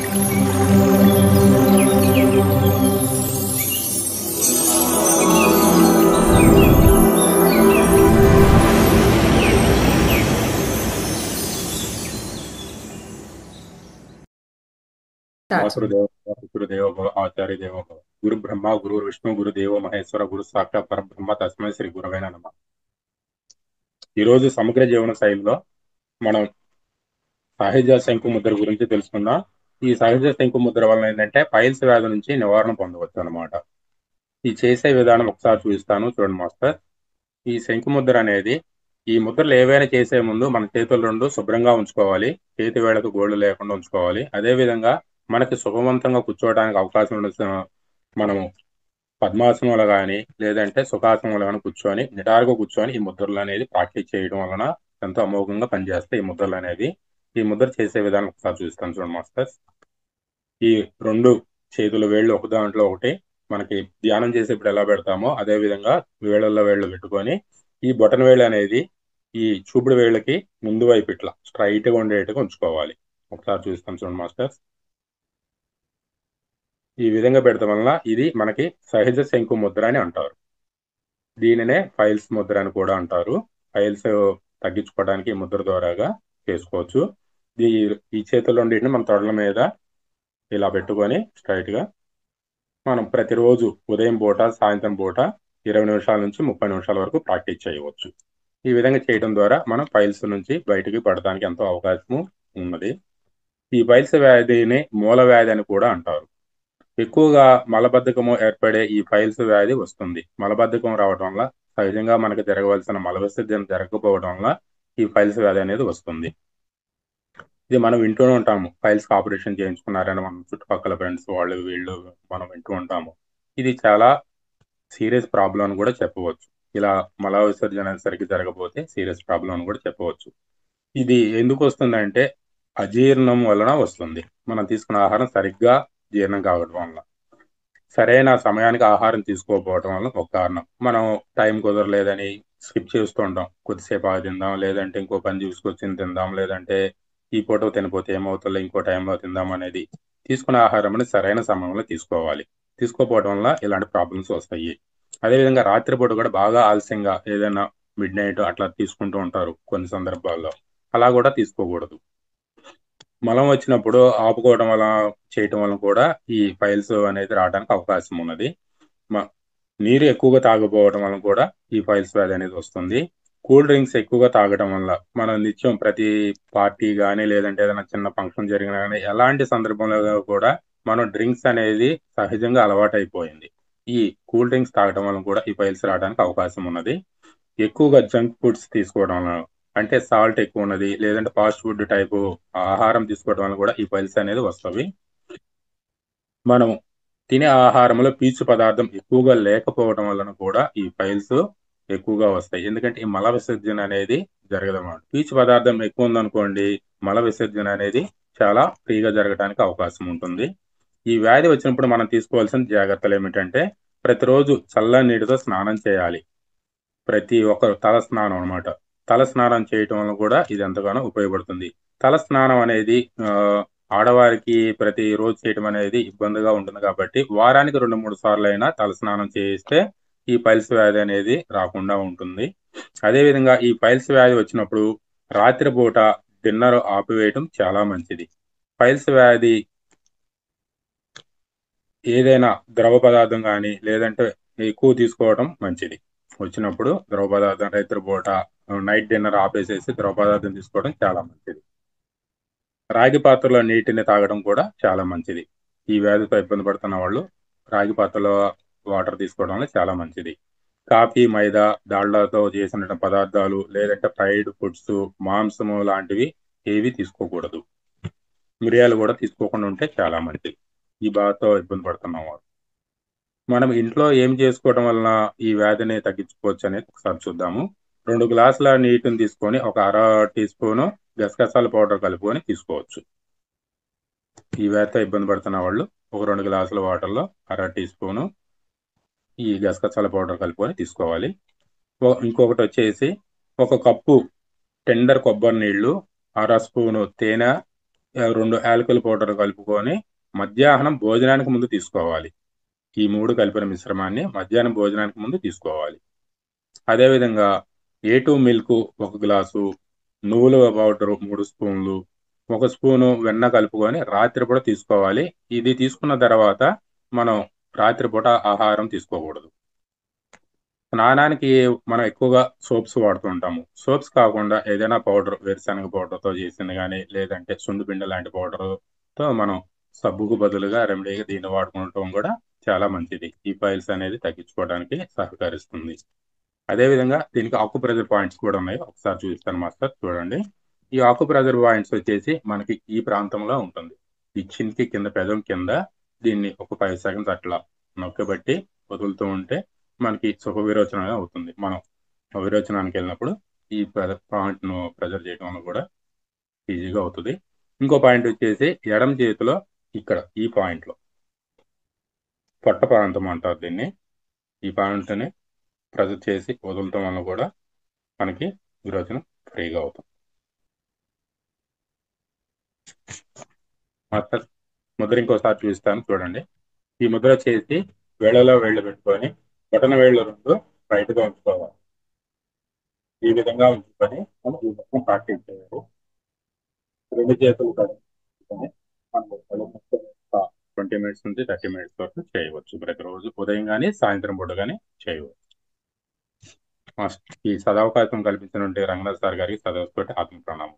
మాతృదేవ పితృదేవ భవ ఆచార్య దేవ భవ గురు బ్రహ్మ గురు విష్ణు గురు దేవో మహేశ్వర గురు సాక్షాత్ పరబ్రహ్మ తస్మై శ్రీ గురవే నమః. ఈరోజు సమగ్ర జీవన శైలిలో మనం సహజ శంకు ముద్ర గురించి తెలుసుకుందాం. ఈ సహజ శంకు ముద్ర వలన ఏంటంటే పైల్స్ వ్యాధి నుంచి నివారణ పొందవచ్చు అనమాట. ఈ చేసే విధానం ఒకసారి చూపిస్తాను చూడండి మాస్టర్. ఈ శంకు ముద్ర అనేది ఈ ముద్రలు ఏవైనా చేసే ముందు మన చేతులు రెండు శుభ్రంగా ఉంచుకోవాలి. చేతి వేళకు గోళ్లు లేకుండా ఉంచుకోవాలి. అదే విధంగా మనకి సుఖవంతంగా కూర్చోవడానికి అవకాశం ఉన్న మనము పద్మాసనంలో కానీ లేదంటే సుఖాసనంలో కానీ కూర్చొని నిటారుగా కూర్చొని ఈ ముద్రలు అనేది ప్రాక్టీస్ చేయడం వలన ఎంతో అమోఘంగా పనిచేస్తాయి ఈ ముద్రలు అనేది. ఈ ముద్ర చేసే విధానం ఒకసారి చూస్తాను చూడండి మాస్టర్స్. ఈ రెండు చేతుల వేళ్ళు ఒక దాంట్లో ఒకటి మనకి ధ్యానం చేసేప్పుడు ఎలా పెడతామో అదే విధంగా వేళ్ళల్లో వేళ్ళు పెట్టుకొని ఈ బొటన వేళ్ళు అనేది ఈ చూపుడు వేళ్ళకి ముందు వైపు ఇట్లా స్ట్రైట్ గా ఉండేట్టుగా ఉంచుకోవాలి. ఒకసారి చూస్తాను చూడండి మాస్టర్స్. ఈ విధంగా పెడతాం వలన ఇది మనకి సహజ శంకు ముద్ర అని అంటారు. దీనినే ఫైల్స్ ముద్ర అని కూడా అంటారు. ఫైల్స్ తగ్గించుకోవడానికి ఈ ముద్ర ద్వారాగా చేసుకోవచ్చు. ఈ ఈ చేతుల్లో ఉండేటిని మన తొడల మీద ఇలా పెట్టుకొని స్ట్రైట్ గా మనం ప్రతిరోజు ఉదయం పూట సాయంత్రం పూట 20 నిమిషాల నుంచి 30 నిమిషాల వరకు ప్రాక్టీస్ చేయవచ్చు. ఈ విధంగా చేయడం ద్వారా మనం ఫైల్స్ నుంచి బయటికి పడడానికి ఎంతో అవకాశం ఉన్నది. ఈ ఫైల్స్ వ్యాధిని మూల వ్యాధి అని కూడా అంటారు. ఎక్కువగా మలబద్ధకము ఏర్పడే ఈ ఫైల్స్ వ్యాధి వస్తుంది. మలబద్ధకం రావడం వల్ల సహజంగా మనకు జరగవలసిన మల విసర్జన జరగకపోవడం వల్ల ఈ ఫైల్స్ వ్యాధి అనేది వస్తుంది. ఇది మనం వింటూనే ఉంటాము. ఫైల్స్ ఆపరేషన్ చేయించుకున్నారని మన చుట్టుపక్కల ఫ్రెండ్స్ వాళ్ళు వీళ్ళు మనం వింటూ ఉంటాము. ఇది చాలా సీరియస్ ప్రాబ్లం అని కూడా చెప్పవచ్చు. ఇలా మల విసర్జన సరిగ్గా జరగకపోతే సీరియస్ ప్రాబ్లం అని కూడా చెప్పవచ్చు. ఇది ఎందుకు వస్తుందంటే అజీర్ణం వలన వస్తుంది. మనం తీసుకున్న ఆహారం సరిగ్గా జీర్ణం కావడం వల్ల, సరైన సమయానికి ఆహారం తీసుకోకపోవడం వల్ల ఒక కారణం. మనం టైం కుదరలేదని స్కిప్ చేస్తూ ఉంటాం. కొద్దిసేపు ఆగి తిందాం, లేదంటే ఇంకో పని చూసుకొచ్చి తిందాం, లేదంటే ఈ పూట తినపోతే ఏమవుతుందో ఇంకో టైంలో తిందాం అనేది. తీసుకున్న ఆహారం అనేది సరైన సమయంలో తీసుకోవాలి. తీసుకోకపోవడం వల్ల ఇలాంటి ప్రాబ్లమ్స్ వస్తాయి. అదేవిధంగా రాత్రిపూట కూడా బాగా ఆలస్యంగా ఏదైనా మిడ్ నైట్ అట్లా తీసుకుంటూ ఉంటారు కొన్ని సందర్భాల్లో. అలా కూడా తీసుకోకూడదు. మలం వచ్చినప్పుడు ఆపుకోవడం వల్ల చేయటం వల్ల కూడా ఈ ఫైల్స్ అనేది రావడానికి అవకాశం ఉన్నది. నీరు ఎక్కువగా తాగకపోవడం వల్ల కూడా ఈ ఫైల్స్ వ్యాధి అనేది వస్తుంది. కూల్ డ్రింక్స్ ఎక్కువగా తాగడం వల్ల మనం నిత్యం ప్రతి పార్టీ కానీ లేదంటే ఏదైనా చిన్న ఫంక్షన్ జరిగినా కానీ ఎలాంటి సందర్భంలో కూడా మనం డ్రింక్స్ అనేది సహజంగా అలవాటైపోయింది. ఈ కూల్ డ్రింక్స్ తాగడం వల్ల కూడా ఈ ఫైల్స్ రావడానికి అవకాశం ఉన్నది. ఎక్కువగా జంక్ ఫుడ్స్ తీసుకోవడం వల్ల అంటే సాల్ట్ ఎక్కువ ఉన్నది లేదంటే ఫాస్ట్ ఫుడ్ టైపు ఆహారం తీసుకోవడం వల్ల కూడా ఈ ఫైల్స్ అనేది వస్తవి. మనం తినే ఆహారంలో పీచు పదార్థం ఎక్కువగా లేకపోవడం వలన కూడా ఈ ఫైల్స్ ఎక్కువగా వస్తాయి. ఎందుకంటే ఈ మల విసర్జన అనేది జరగదన్నమాట. పీచు పదార్థం ఎక్కువ ఉందనుకోండి, మల విసర్జన అనేది చాలా ఫ్రీగా జరగడానికి అవకాశం ఉంటుంది. ఈ వ్యాధి వచ్చినప్పుడు మనం తీసుకోవాల్సిన జాగ్రత్తలు ఏమిటంటే ప్రతిరోజు చల్లని నీటితో స్నానం చేయాలి. ప్రతి ఒక్కరు తల స్నానం అనమాట. తల స్నానం చేయటం వల్ల కూడా ఇది ఎంతగానో ఉపయోగపడుతుంది. తల స్నానం అనేది ఆడవారికి ప్రతి రోజు చేయటం అనేది ఇబ్బందిగా ఉంటుంది కాబట్టి వారానికి 2-3 సార్లు అయినా తల స్నానం చేయిస్తే ఈ పైల్స్ వ్యాధి అనేది రాకుండా ఉంటుంది. అదేవిధంగా ఈ పైల్స్ వ్యాధి వచ్చినప్పుడు రాత్రిపూట డిన్నర్ ఆపివేయటం చాలా మంచిది. పైల్స్ వ్యాధి ఏదైనా ద్రవ పదార్థం కానీ లేదంటే ఎక్కువ తీసుకోవడం మంచిది. వచ్చినప్పుడు ద్రవ పదార్థం రాత్రిపూట నైట్ డిన్నర్ ఆపేసేసి ద్రవ పదార్థం తీసుకోవడం చాలా మంచిది. రాగి పాత్రలో నీటిని తాగడం కూడా చాలా మంచిది. ఈ వ్యాధితో ఇబ్బంది పడుతున్న వాళ్ళు రాగి పాత్రలో వాటర్ తీసుకోవడం వల్ల చాలా మంచిది. కాఫీ, మైదా, డాల్డాతో చేసిన పదార్థాలు లేదంటే ఫ్రైడ్ ఫుడ్స్, మాంసము లాంటివి ఏవి తీసుకోకూడదు. మిరియాలు కూడా తీసుకోకుండా ఉంటే చాలా మంచిది ఈ బాధతో ఇబ్బంది పడుతున్నవారు. మనం ఇంట్లో ఏం చేసుకోవడం వలన ఈ వ్యాధిని తగ్గించుకోవచ్చు అనేది ఒకసారి చూద్దాము. 2 గ్లాసుల నీటిని తీసుకొని ఒక అర టీ స్పూను గసగసాల పౌడర్ కలుపుకొని తీసుకోవచ్చు. ఈ వ్యాధితో ఇబ్బంది పడుతున్న వాళ్ళు ఒక 2 గ్లాసుల వాటర్లో అర టీ స్పూను ఈ గసగసాల పౌడర్ కలుపుకొని తీసుకోవాలి. ఇంకొకటి వచ్చేసి ఒక కప్పు టెండర్ కొబ్బరి నీళ్లు, అర స్పూను తేనె 2 యాలకుల పౌడర్ కలుపుకొని మధ్యాహ్నం భోజనానికి ముందు తీసుకోవాలి. ఈ 3 కలిపిన మిశ్రమాన్ని మధ్యాహ్నం భోజనానికి ముందు తీసుకోవాలి. అదేవిధంగా A2 మిల్క్ 1 గ్లాసు, నువ్వుల పౌడరు 3 స్పూన్లు, 1 స్పూను వెన్న కలుపుకొని రాత్రిపూట తీసుకోవాలి. ఇది తీసుకున్న తర్వాత మనం రాత్రిపూట ఆహారం తీసుకోకూడదు. స్నానానికి మనం ఎక్కువగా సోప్స్ వాడుతూ ఉంటాము. సోప్స్ కాకుండా ఏదైనా పౌడర్ వేరుశనగ పౌడర్‌తో చేసింది గానీ, లేదంటే సున్నిపిండి లాంటి పౌడర్‌తో మనం సబ్బుకు బదులుగా రెమెడీగా దీన్ని వాడుకోవటం కూడా చాలా మంచిది. ఈ పైల్స్ అనేది తగ్గించుకోవడానికి సహకరిస్తుంది. అదేవిధంగా దీనికి ఆక్యుప్రెషర్ పాయింట్స్ కూడా ఉన్నాయి. ఒకసారి చూపిస్తాను మాస్టర్ చూడండి. ఈ ఆక్యుప్రెషర్ పాయింట్స్ వచ్చేసి మనకి ఈ ప్రాంతంలో ఉంటుంది. ఈ చిన్‌కి కింద పెదం కింద దీన్ని ఒక 5 సెకండ్స్ అట్లా నొక్కబెట్టి వదులుతూ ఉంటే మనకి సుఖ విరోచనం అవుతుంది. మనం విరోచనానికి వెళ్ళినప్పుడు ఈ పాయింట్‌ను ప్రెజర్ చేయడం వల్ల కూడా ఈజీగా అవుతుంది. ఇంకో పాయింట్ వచ్చేసి ఎడమ చేతిలో ఇక్కడ ఈ పాయింట్‌లో పొట్ట ప్రాంతం అంటారు దీన్ని. ఈ పాయింట్‌ని ప్రెజర్ చేసి వదలటం వల్ల కూడా మనకి విరోచనం ఫ్రీగా అవుతుంది. మాస్టర్ ముద్ర ఇంకోసారి చూపిస్తాను చూడండి. ఈ ముద్ర చేసి వేళ్ళలో వేళ్ళు పెట్టుకొని బొటన వేళ్ళు 2 రైట్‌గా ఉంచుకోవాలి. ఈ విధంగా ఉంచుకొని మనం ఈ మొత్తం ప్రాక్టీస్ చేయాలి. 2 చేతులు కలుపుకొని మనం 20 మినిట్స్ నుంచి 30 మినిట్స్ వరకు చేయవచ్చు. ప్రతిరోజు ఉదయం గానీ, సాయంత్రం పూట గానీ చేయవచ్చు. ఈ సదవకాశం కల్పించినటువంటి రంగనాథ్ సార్ గారికి సదవతోటి ఆత్మ ప్రణామం.